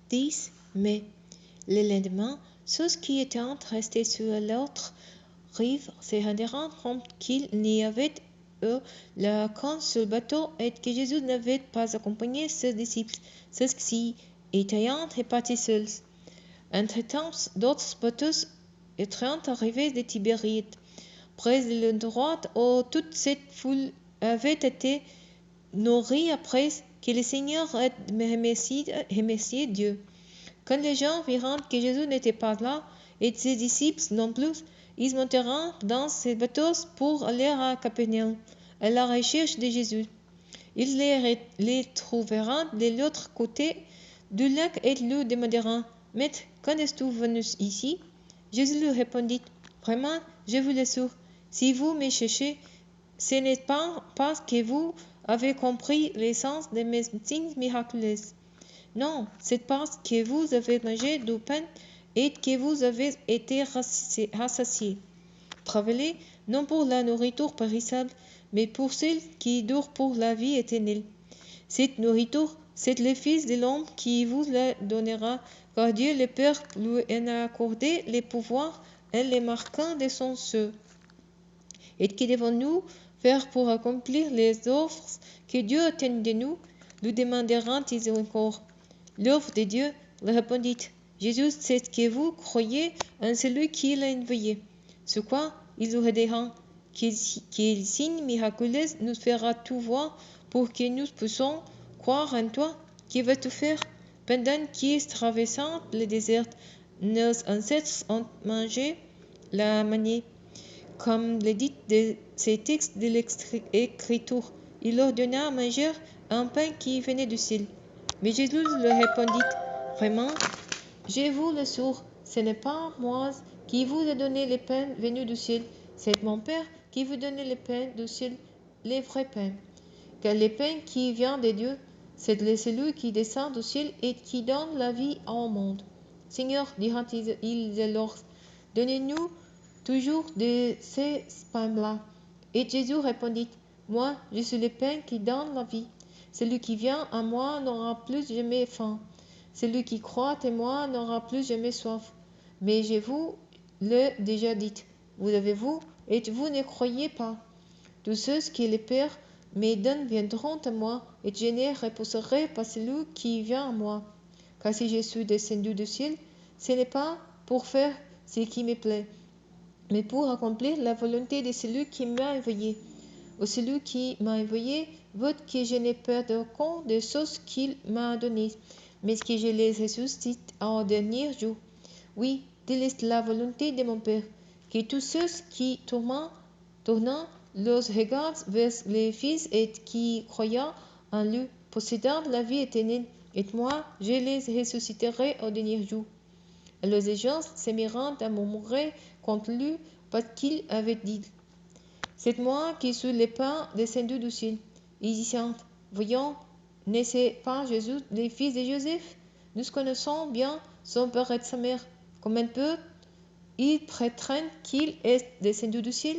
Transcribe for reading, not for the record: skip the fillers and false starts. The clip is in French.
10 mai. Le lendemain, ceux qui étaient restés sur l'autre rive se rendirent compte qu'il n'y avait eu qu'un seul bateau et que Jésus n'avait pas accompagné ses disciples. Ceux-ci étaient répartis seuls. Entre-temps, d'autres bateaux étaient arrivés de Tibériade, près de l'endroit où toute cette foule avait été nourrie après que le Seigneur ait remercié Dieu. Quand les gens virent que Jésus n'était pas là, et ses disciples non plus, ils montèrent dans ces bateaux pour aller à Capernaum, à la recherche de Jésus. Ils les trouvèrent de l'autre côté du lac et lui demandèrent: Maître, quand es-tu venu ici? Jésus lui répondit: Vraiment, je vous l'assure, si vous me cherchez, ce n'est pas parce que vous avez compris l'essence de mes signes miraculeux. Non, c'est parce que vous avez mangé du pain et que vous avez été rassasiés. Travaillez non pour la nourriture périssable, mais pour celle qui dure pour la vie éternelle. Cette nourriture, c'est le Fils de l'homme qui vous la donnera, car Dieu le Père lui en a accordé le pouvoir en le marquant de son sceau. Et que devons-nous faire pour accomplir les offres que Dieu attend de nous? Lui demanderont-ils encore. L'œuvre de Dieu, répondit Jésus, c'est que vous croyez en celui qui l'a envoyé. Ce quoi ils lui diront: Quel signe miraculeux nous fera-tu voir pour que nous puissions croire en toi? Que vas-tu faire? Pendant qu'ils traversaient le désert, nos ancêtres ont mangé la manne. Comme le dit de ces textes de l'Écriture, il leur donna à manger un pain qui venait du ciel. Mais Jésus leur répondit: Vraiment, je vous l'assure, ce n'est pas moi qui vous ai donné le pain venu du ciel, c'est mon Père qui vous donne le pain du ciel, le vrai pain. Car le pain qui vient de Dieu, c'est celui qui descend du ciel et qui donne la vie au monde. Seigneur, dirent-ils alors, donnez-nous toujours de ce pain-là. Et Jésus répondit: Moi, je suis le pain qui donne la vie. Celui qui vient à moi n'aura plus jamais faim. Celui qui croit en moi n'aura plus jamais soif. Mais je vous l'ai déjà dit. Vous avez-vous et vous ne croyez pas. Tous ceux que le Père me donne viendront à moi, et je ne repousserai pas celui qui vient à moi. Car si je suis descendu du ciel, ce n'est pas pour faire ce qui me plaît, mais pour accomplir la volonté de celui qui m'a envoyé. Ou celui qui m'a envoyé veut que je ne perde compte des choses qu'il m'a données, mais que je les ressuscite au dernier jour. Oui, telle est la volonté de mon Père, que tous ceux qui tournant leurs regards vers le Fils et qui croyant en lui possédant la vie éternelle, et moi, je les ressusciterai au dernier jour. Alors les gens se mirent à murmurer contre lui parce qu'il avait dit: C'est moi qui suis le pain descendu du ciel. Ils disent: Voyons, n'est-ce pas Jésus, le fils de Joseph? Nous connaissons bien son père et sa mère. Comment peut-il prétendre qu'il est descendu du ciel?